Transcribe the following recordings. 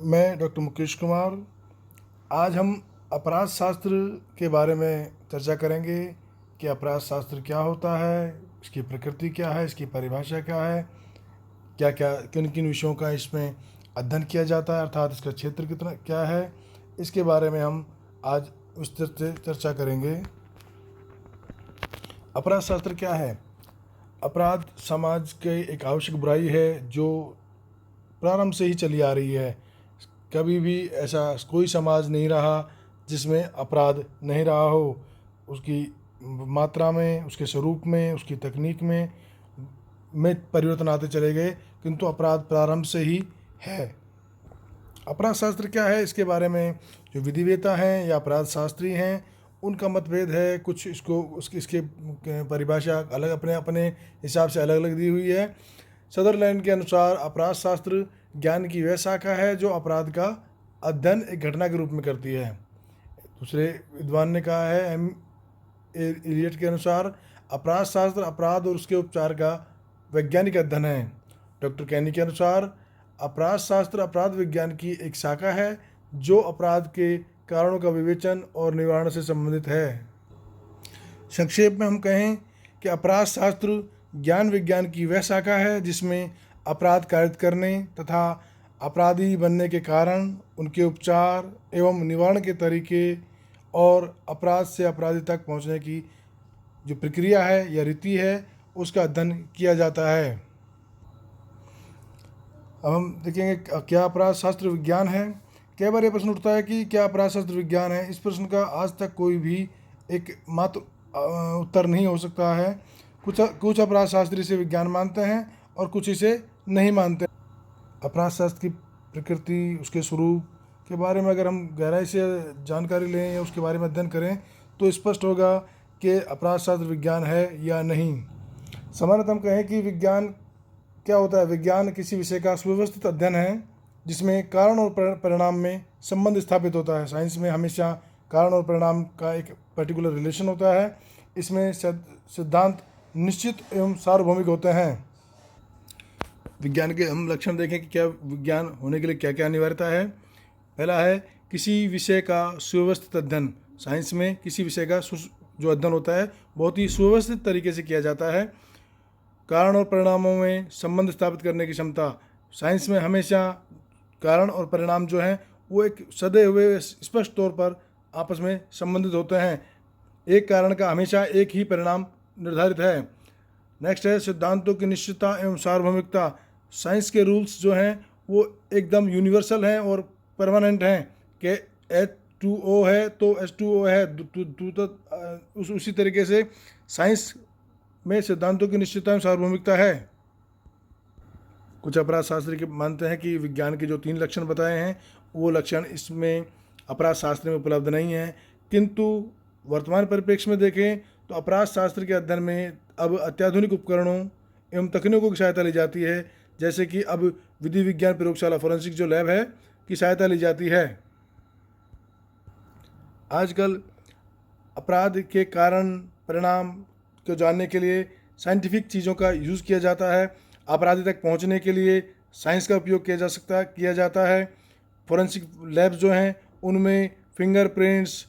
मैं डॉक्टर मुकेश कुमार। आज हम अपराध शास्त्र के बारे में चर्चा करेंगे कि अपराध शास्त्र क्या होता है, इसकी प्रकृति क्या है, इसकी परिभाषा क्या है, क्या क्या किन किन विषयों का इसमें अध्ययन किया जाता है, अर्थात इसका क्षेत्र कितना क्या है, इसके बारे में हम आज विस्तृत से चर्चा करेंगे। अपराध शास्त्र क्या है? अपराध समाज के एक आवश्यक बुराई है जो प्रारंभ से ही चली आ रही है। कभी भी ऐसा कोई समाज नहीं रहा जिसमें अपराध नहीं रहा हो। उसकी मात्रा में, उसके स्वरूप में, उसकी तकनीक में परिवर्तन आते चले गए, किंतु अपराध प्रारंभ से ही है। अपराध शास्त्र क्या है, इसके बारे में जो विधिवेता हैं या अपराध शास्त्री हैं उनका मतभेद है। कुछ इसके परिभाषा अलग अपने अपने हिसाब से अलग अलग दी हुई है। सदरलैंड के अनुसार अपराध शास्त्र ज्ञान की वह शाखा है जो अपराध का अध्ययन एक घटना के रूप में करती है। दूसरे विद्वान ने कहा है, एम इलियट के अनुसार अपराध शास्त्र अपराध और उसके उपचार का वैज्ञानिक अध्ययन है। डॉक्टर कैनी के अनुसार अपराध शास्त्र अपराध विज्ञान की एक शाखा है जो अपराध के कारणों का विवेचन और निवारण से संबंधित है। संक्षेप में हम कहें कि अपराध शास्त्र ज्ञान विज्ञान की वह शाखा है जिसमें अपराध कारित करने तथा अपराधी बनने के कारण, उनके उपचार एवं निवारण के तरीके और अपराध से अपराधी तक पहुंचने की जो प्रक्रिया है या रीति है उसका अध्ययन किया जाता है। अब हम देखेंगे क्या अपराध शास्त्र विज्ञान है। कई बार ये प्रश्न उठता है कि क्या अपराध शास्त्र विज्ञान है। इस प्रश्न का आज तक कोई भी एक मात्र उत्तर नहीं हो सकता है। कुछ अपराध शास्त्री इसे विज्ञान मानते हैं और कुछ इसे नहीं मानते। अपराध शास्त्र की प्रकृति, उसके स्वरूप के बारे में अगर हम गहराई से जानकारी लें या उसके बारे में अध्ययन करें तो स्पष्ट होगा कि अपराध शास्त्र विज्ञान है या नहीं। सामान्यतः हम कहें कि विज्ञान क्या होता है। विज्ञान किसी विषय का सुव्यवस्थित अध्ययन है जिसमें कारण और परिणाम में संबंध स्थापित होता है। साइंस में हमेशा कारण और परिणाम का एक पर्टिकुलर रिलेशन होता है। इसमें सिद्धांत निश्चित एवं सार्वभौमिक होते हैं। विज्ञान के हम लक्षण देखें कि क्या विज्ञान होने के लिए क्या क्या अनिवार्यता है। पहला है किसी विषय का सुव्यवस्थित अध्ययन। साइंस में किसी विषय का जो अध्ययन होता है बहुत ही सुव्यवस्थित तरीके से किया जाता है। कारण और परिणामों में संबंध स्थापित करने की क्षमता। साइंस में हमेशा कारण और परिणाम जो हैं वो एक सदे हुए स्पष्ट तौर पर आपस में संबंधित होते हैं। एक कारण का हमेशा एक ही परिणाम निर्धारित है। नेक्स्ट है सिद्धांतों की निश्चितता एवं सार्वभौमिकता। साइंस के रूल्स जो हैं वो एकदम यूनिवर्सल हैं और परमानेंट हैं कि H2O है तो H2O है। उसी तरीके से साइंस में सिद्धांतों की निश्चितता एवं सार्वभौमिकता है। कुछ अपराध शास्त्री के मानते हैं कि विज्ञान के जो 3 लक्षण बताए हैं वो लक्षण इसमें अपराध शास्त्र में उपलब्ध नहीं है। किंतु वर्तमान परिप्रेक्ष्य में देखें तो अपराध शास्त्र के अध्ययन में अब अत्याधुनिक उपकरणों एवं तकनीकों की सहायता ली जाती है। जैसे कि अब विधि विज्ञान प्रयोगशाला फोरेंसिक जो लैब है की सहायता ली जाती है। आजकल अपराध के कारण परिणाम को जानने के लिए साइंटिफिक चीज़ों का यूज़ किया जाता है। अपराधी तक पहुंचने के लिए साइंस का उपयोग किया जाता है। फोरेंसिक लैब्स जो हैं उनमें फिंगरप्रिंट्स,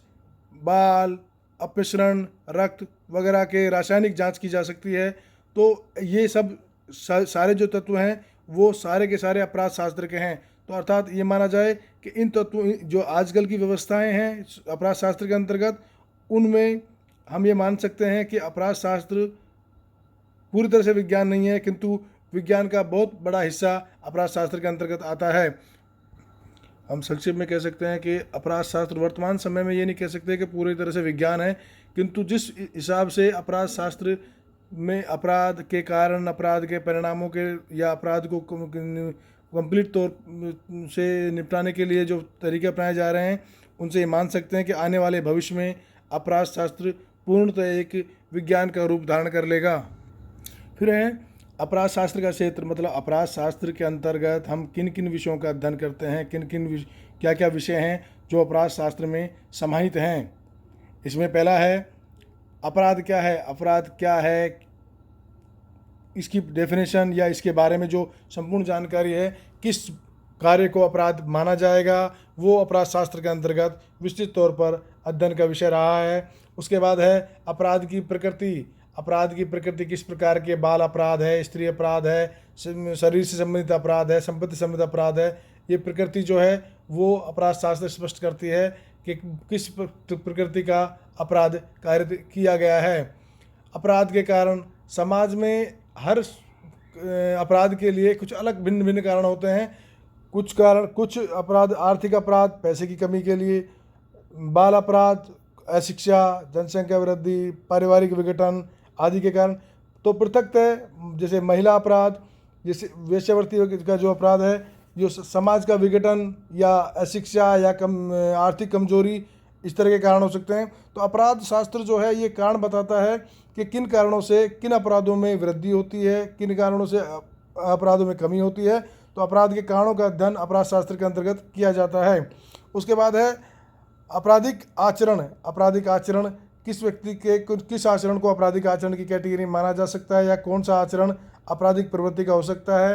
बाल, अपमिश्रण, रक्त वगैरह के रासायनिक जांच की जा सकती है। तो ये सब सारे जो तत्व हैं वो सारे के सारे अपराध शास्त्र के हैं। तो अर्थात ये माना जाए कि इन तत्वों जो आजकल की व्यवस्थाएं हैं अपराध शास्त्र के अंतर्गत, उनमें हम ये मान सकते हैं कि अपराध शास्त्र पूरी तरह से विज्ञान नहीं है, किंतु विज्ञान का बहुत बड़ा हिस्सा अपराध शास्त्र के अंतर्गत आता है। हम संक्षेप में कह सकते हैं कि अपराध शास्त्र वर्तमान समय में ये नहीं कह सकते कि पूरी तरह से विज्ञान है, किंतु जिस हिसाब से अपराध शास्त्र में अपराध के कारण, अपराध के परिणामों के या अपराध को कंप्लीट तौर से निपटाने के लिए जो तरीके अपनाए जा रहे हैं उनसे ये मान सकते हैं कि आने वाले भविष्य में अपराध शास्त्र पूर्णतः एक विज्ञान का रूप धारण कर लेगा। फिर है अपराध शास्त्र का क्षेत्र, मतलब अपराध शास्त्र के अंतर्गत हम किन किन विषयों का अध्ययन करते हैं, क्या क्या विषय हैं जो अपराध शास्त्र में समाहित हैं। इसमें पहला है अपराध क्या है। अपराध क्या है इसकी डेफिनेशन या इसके बारे में जो संपूर्ण जानकारी है, किस कार्य को अपराध माना जाएगा, वो अपराध शास्त्र के अंतर्गत विस्तृत तौर पर अध्ययन का विषय रहा है। उसके बाद है अपराध की प्रकृति। अपराध की प्रकृति किस प्रकार के, बाल अपराध है, स्त्री अपराध है, शरीर से संबंधित अपराध है, संपत्ति संबंधित अपराध है। ये प्रकृति जो है वो अपराध शास्त्र स्पष्ट करती है कि किस प्रकृति का अपराध कार्य किया गया है। अपराध के कारण समाज में हर अपराध के लिए कुछ अलग भिन्न भिन्न कारण होते हैं। कुछ अपराध आर्थिक अपराध, पैसे की कमी के लिए, बाल अपराध, अशिक्षा, जनसंख्या वृद्धि, पारिवारिक विघटन आदि के कारण। तो पृथकतः जैसे महिला अपराध, जैसे वेश्यावृत्ति का जो अपराध है, जो समाज का विघटन या अशिक्षा या आर्थिक कमजोरी, इस तरह के कारण हो सकते हैं। तो अपराध शास्त्र जो है ये कारण बताता है कि किन कारणों से किन अपराधों में वृद्धि होती है, किन कारणों से अपराधों में कमी होती है। तो अपराध के कारणों का अध्ययन अपराध शास्त्र के अंतर्गत किया जाता है। उसके बाद है आपराधिक आचरण। आपराधिक आचरण किस व्यक्ति के किस आचरण को आपराधिक आचरण की कैटेगरी में माना जा सकता है, या कौन सा आचरण आपराधिक प्रवृत्ति का हो सकता है,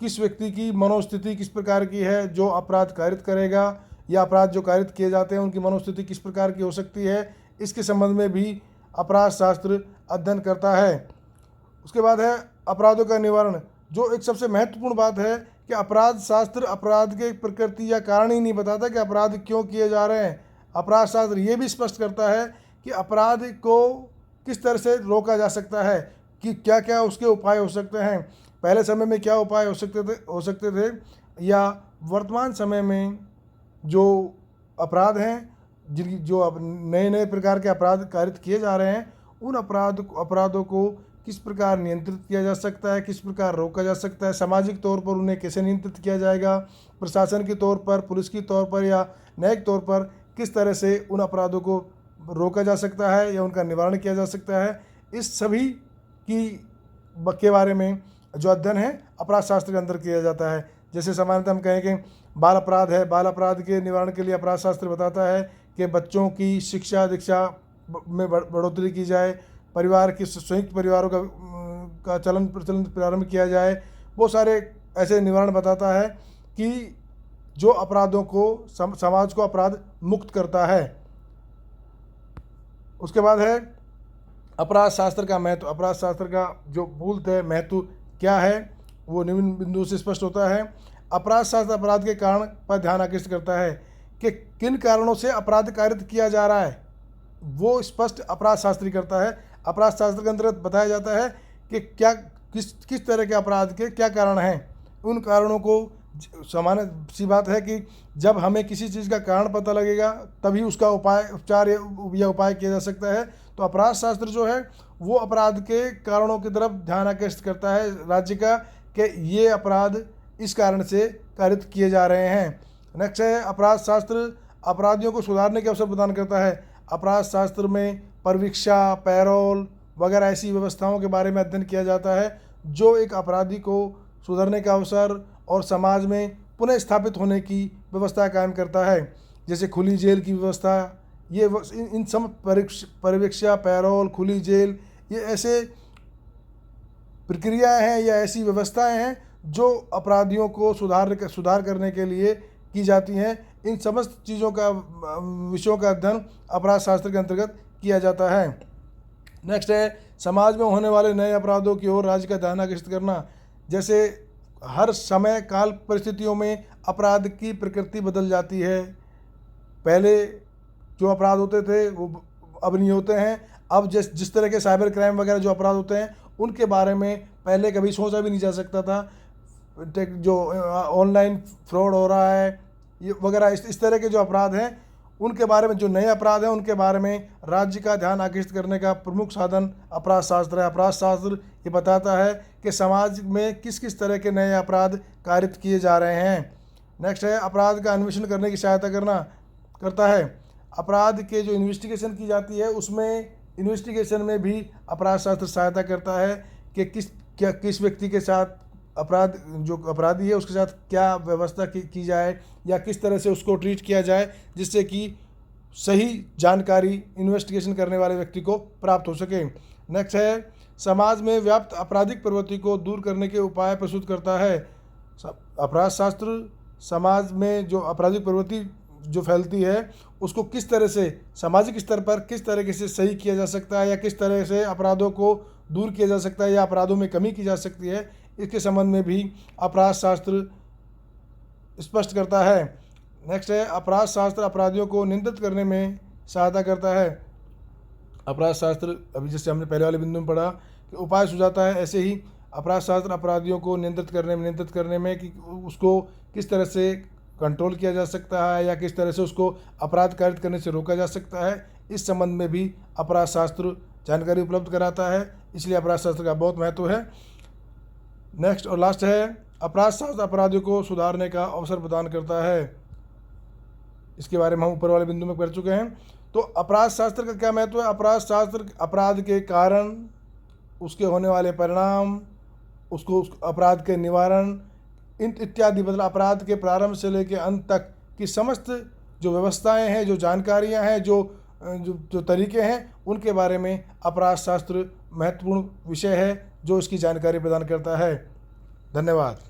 किस व्यक्ति की मनोस्थिति किस प्रकार की है जो अपराध कारित करेगा, या अपराध जो कारित किए जाते हैं उनकी मनोस्थिति किस प्रकार की हो सकती है, इसके संबंध में भी अपराध शास्त्र अध्ययन करता है। उसके बाद है अपराधों का निवारण, जो एक सबसे महत्वपूर्ण बात है कि अपराध शास्त्र अपराध के प्रकृति या कारण ही नहीं बताता कि अपराध क्यों किए जा रहे हैं। अपराध शास्त्र ये भी स्पष्ट करता है कि अपराध को किस तरह से रोका जा सकता है, कि क्या क्या उसके उपाय हो सकते हैं। पहले समय में क्या उपाय हो सकते थे, या वर्तमान समय में जो अपराध हैं, जो अब नए नए प्रकार के अपराध कारित किए जा रहे हैं, उन अपराधों को किस प्रकार नियंत्रित किया जा सकता है, किस प्रकार रोका जा सकता है, सामाजिक तौर पर उन्हें कैसे नियंत्रित किया जाएगा, प्रशासन के तौर पर, पुलिस के तौर पर या न्यायिक तौर पर किस तरह से उन अपराधों को रोका जा सकता है या उनका निवारण किया जा सकता है। इस सभी के बारे में जो अध्ययन है अपराध शास्त्र के अंदर किया जाता है। जैसे सामान्यतः हम कहें कि बाल अपराध है, बाल अपराध के निवारण के लिए अपराध शास्त्र बताता है कि बच्चों की शिक्षा दीक्षा में बढ़ोतरी की जाए, परिवार के संयुक्त परिवारों का चलन प्रचलन प्रारंभ किया जाए। वो सारे ऐसे निवारण बताता है कि जो अपराधों को समाज को अपराध मुक्त करता है। उसके बाद है अपराध शास्त्र का महत्व। अपराध शास्त्र का जो मूलतः है महत्व क्या है, वो निम्न बिंदु से स्पष्ट होता है। अपराध शास्त्र अपराध के कारण पर ध्यान आकर्षित करता है कि किन कारणों से अपराध कारित किया जा रहा है, वो स्पष्ट अपराध शास्त्री करता है। अपराध शास्त्र के अंतर्गत बताया जाता है कि क्या किस तरह के अपराध के क्या कारण हैं। उन कारणों को, सामान्य सी बात है कि जब हमें किसी चीज़ का कारण पता लगेगा तभी उसका उपचार या उपाय किया जा सकता है। तो अपराध शास्त्र जो है वो अपराध के कारणों की तरफ ध्यान आकर्षित करता है राज्य का, कि ये अपराध इस कारण से कारित किए जा रहे हैं। नेक्स्ट है अपराध शास्त्र अपराधियों को सुधारने के अवसर प्रदान करता है। अपराध शास्त्र में परीक्षा, पैरोल वगैरह ऐसी व्यवस्थाओं के बारे में अध्ययन किया जाता है जो एक अपराधी को सुधरने का अवसर और समाज में पुनः स्थापित होने की व्यवस्था कायम करता है। जैसे खुली जेल की व्यवस्था, ये इन सब परीक्षा, पैरोल, खुली जेल, ये ऐसे प्रक्रियाएं हैं या ऐसी व्यवस्थाएं हैं जो अपराधियों को सुधार करने के लिए की जाती हैं। इन समस्त चीज़ों का विषयों का अध्ययन अपराध शास्त्र के अंतर्गत किया जाता है। नेक्स्ट है समाज में होने वाले नए अपराधों की ओर राज्य का ध्यान आकर्षित करना। जैसे हर समय काल परिस्थितियों में अपराध की प्रकृति बदल जाती है। पहले जो अपराध होते थे वो अब नहीं होते हैं। अब जिस तरह के साइबर क्राइम वगैरह जो अपराध होते हैं उनके बारे में पहले कभी सोचा भी नहीं जा सकता था। जो ऑनलाइन फ्रॉड हो रहा है ये वगैरह इस तरह के जो अपराध हैं उनके बारे में, जो नए अपराध हैं उनके बारे में राज्य का ध्यान आकर्षित करने का प्रमुख साधन अपराध शास्त्र है। अपराध शास्त्र ये बताता है कि समाज में किस किस तरह के नए अपराध कारित किए जा रहे हैं। नेक्स्ट है अपराध का अन्वेषण करने की सहायता करता है। अपराध के जो इन्वेस्टिगेशन की जाती है उसमें इन्वेस्टिगेशन में भी अपराध शास्त्र सहायता करता है कि किस व्यक्ति के साथ जो अपराधी है उसके साथ क्या व्यवस्था की जाए या किस तरह से उसको ट्रीट किया जाए जिससे कि सही जानकारी इन्वेस्टिगेशन करने वाले व्यक्ति को प्राप्त हो सके। नेक्स्ट है समाज में व्याप्त आपराधिक प्रवृत्ति को दूर करने के उपाय प्रस्तुत करता है। अपराध शास्त्र समाज में जो आपराधिक प्रवृत्ति जो फैलती है उसको किस तरह से सामाजिक स्तर पर किस तरीके से सही किया जा सकता है, या किस तरह से अपराधों को दूर किया जा सकता है, या अपराधों में कमी की जा सकती है, इसके संबंध में भी अपराध शास्त्र स्पष्ट करता है। नेक्स्ट है, अपराध शास्त्र अपराधियों को नियंत्रित करने में सहायता करता है। अपराध शास्त्र, अभी जैसे हमने पहले वाले बिंदु में पढ़ा कि उपाय सुझाता है, ऐसे ही अपराध शास्त्र अपराधियों को नियंत्रित करने में कि उसको किस तरह से कंट्रोल किया जा सकता है, या किस तरह से उसको अपराध कारित करने से रोका जा सकता है, इस संबंध में भी अपराध शास्त्र जानकारी उपलब्ध कराता है। इसलिए अपराध शास्त्र का बहुत महत्व है। नेक्स्ट और लास्ट है, अपराध शास्त्र अपराधियों को सुधारने का अवसर प्रदान करता है। इसके बारे में हम ऊपर वाले बिंदु में पढ़ चुके हैं। तो अपराध शास्त्र का क्या महत्व है? अपराध शास्त्र अपराध के कारण, उसके होने वाले परिणाम, उसको अपराध के निवारण इत्यादि, मतलब अपराध के प्रारंभ से लेकर अंत तक की समस्त जो व्यवस्थाएं हैं, जो जानकारियां हैं, जो तरीके हैं, उनके बारे में अपराध शास्त्र महत्वपूर्ण विषय है जो इसकी जानकारी प्रदान करता है। धन्यवाद।